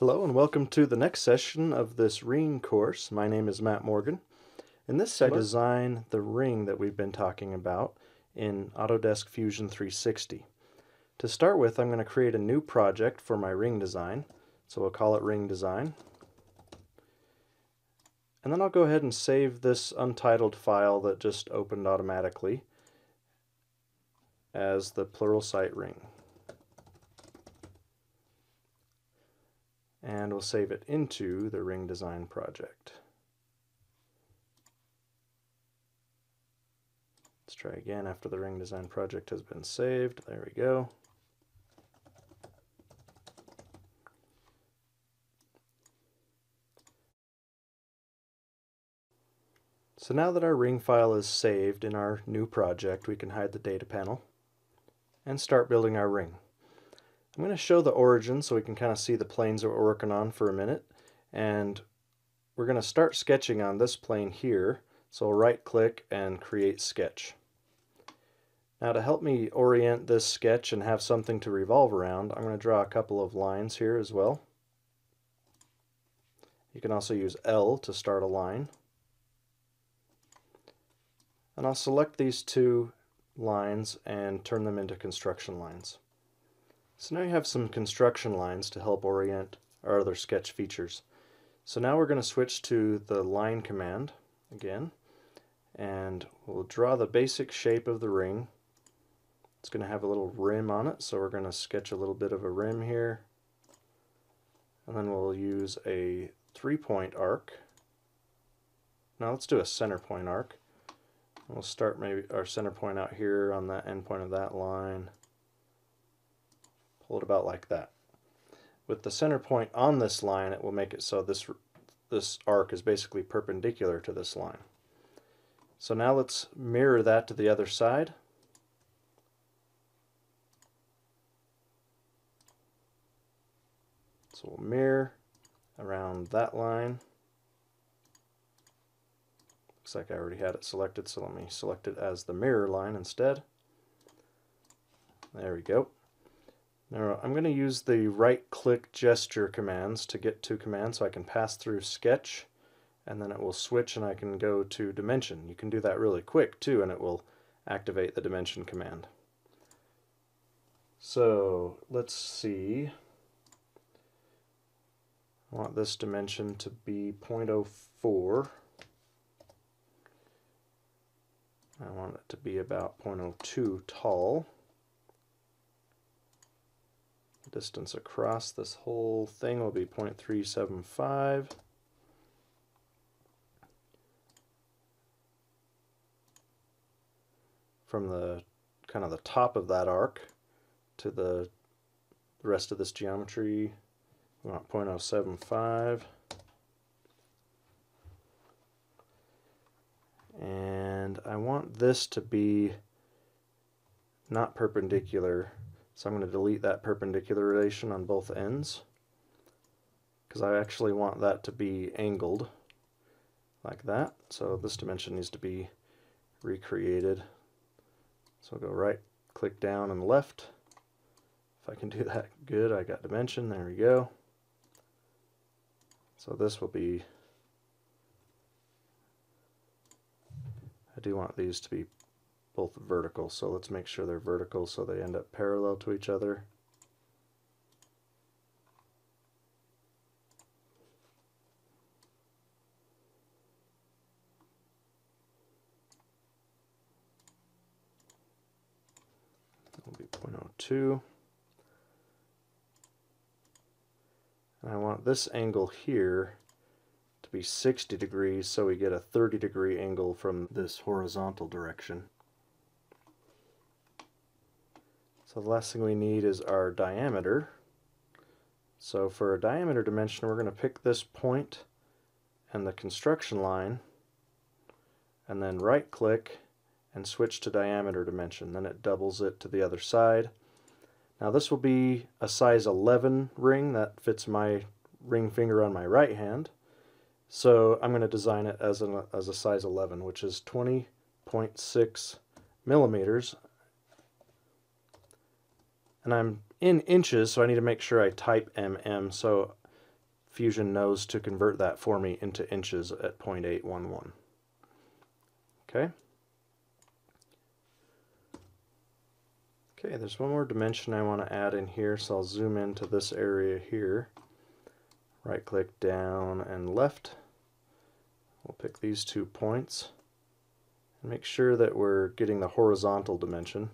Hello and welcome to the next session of this ring course. My name is Matt Morgan. In this I design the ring that we've been talking about in Autodesk Fusion 360. To start with, I'm going to create a new project for my ring design. So we'll call it Ring Design. And then I'll go ahead and save this untitled file that just opened automatically as the Pluralsight Ring. And we'll save it into the Ring Design project. Let's try again after the Ring Design project has been saved. There we go. So now that our ring file is saved in our new project, we can hide the data panel and start building our ring. I'm going to show the origin so we can kind of see the planes that we're working on for a minute, and we're going to start sketching on this plane here. So I'll right click and create sketch. Now to help me orient this sketch and have something to revolve around, I'm going to draw a couple of lines here as well. You can also use L to start a line. And I'll select these two lines and turn them into construction lines. So now you have some construction lines to help orient our other sketch features. So now we're going to switch to the line command again, and we'll draw the basic shape of the ring. It's going to have a little rim on it, so we're going to sketch a little bit of a rim here. And then we'll use a 3-point arc. Now let's do a center point arc. We'll start maybe our center point out here on that end point of that line. Pull it about like that. With the center point on this line, it will make it so this arc is basically perpendicular to this line. So now let's mirror that to the other side. So we'll mirror around that line. Looks like I already had it selected, so let me select it as the mirror line instead. There we go. Now I'm going to use the right-click gesture commands to get to commands, so I can pass through sketch, and then it will switch and I can go to dimension. You can do that really quick too, and it will activate the dimension command. So let's see. I want this dimension to be 0.04. I want it to be about 0.02 tall. The distance across this whole thing will be 0.375. From the kind of the top of that arc to the rest of this geometry, we want 0.075. And I want this to be not perpendicular, so I'm going to delete that perpendicular relation on both ends, because I actually want that to be angled like that. So this dimension needs to be recreated. So I'll go right click down and left. If I can do that, good. I got dimension, there we go. So this will be, I do want these to be both vertical, so let's make sure they're vertical so they end up parallel to each other. That will be 0.02. And I want this angle here to be 60 degrees, so we get a 30-degree angle from this horizontal direction. So the last thing we need is our diameter. So for a diameter dimension, we're going to pick this point and the construction line, and then right click and switch to diameter dimension. Then it doubles it to the other side. Now this will be a size 11 ring that fits my ring finger on my right hand. So I'm going to design it as a size 11, which is 20.6 millimeters. And I'm in inches, so I need to make sure I type mm. So Fusion knows to convert that for me into inches at 0.811. Okay. Okay, there's one more dimension I want to add in here, so I'll zoom into this area here. Right click down and left. We'll pick these 2 points and make sure that we're getting the horizontal dimension.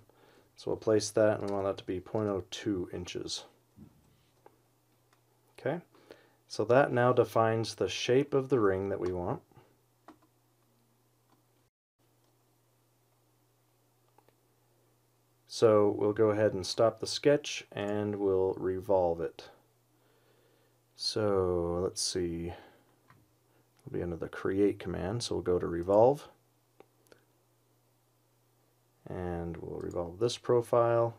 So we'll place that, and we want that to be 0.02 inches. Okay, so that now defines the shape of the ring that we want. So we'll go ahead and stop the sketch and we'll revolve it. So let's see, we'll be under the create command, so we'll go to revolve and we'll revolve this profile,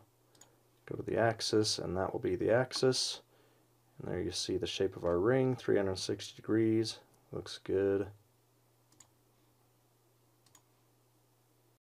go to the axis, and that will be the axis. And there you see the shape of our ring, 360 degrees, looks good.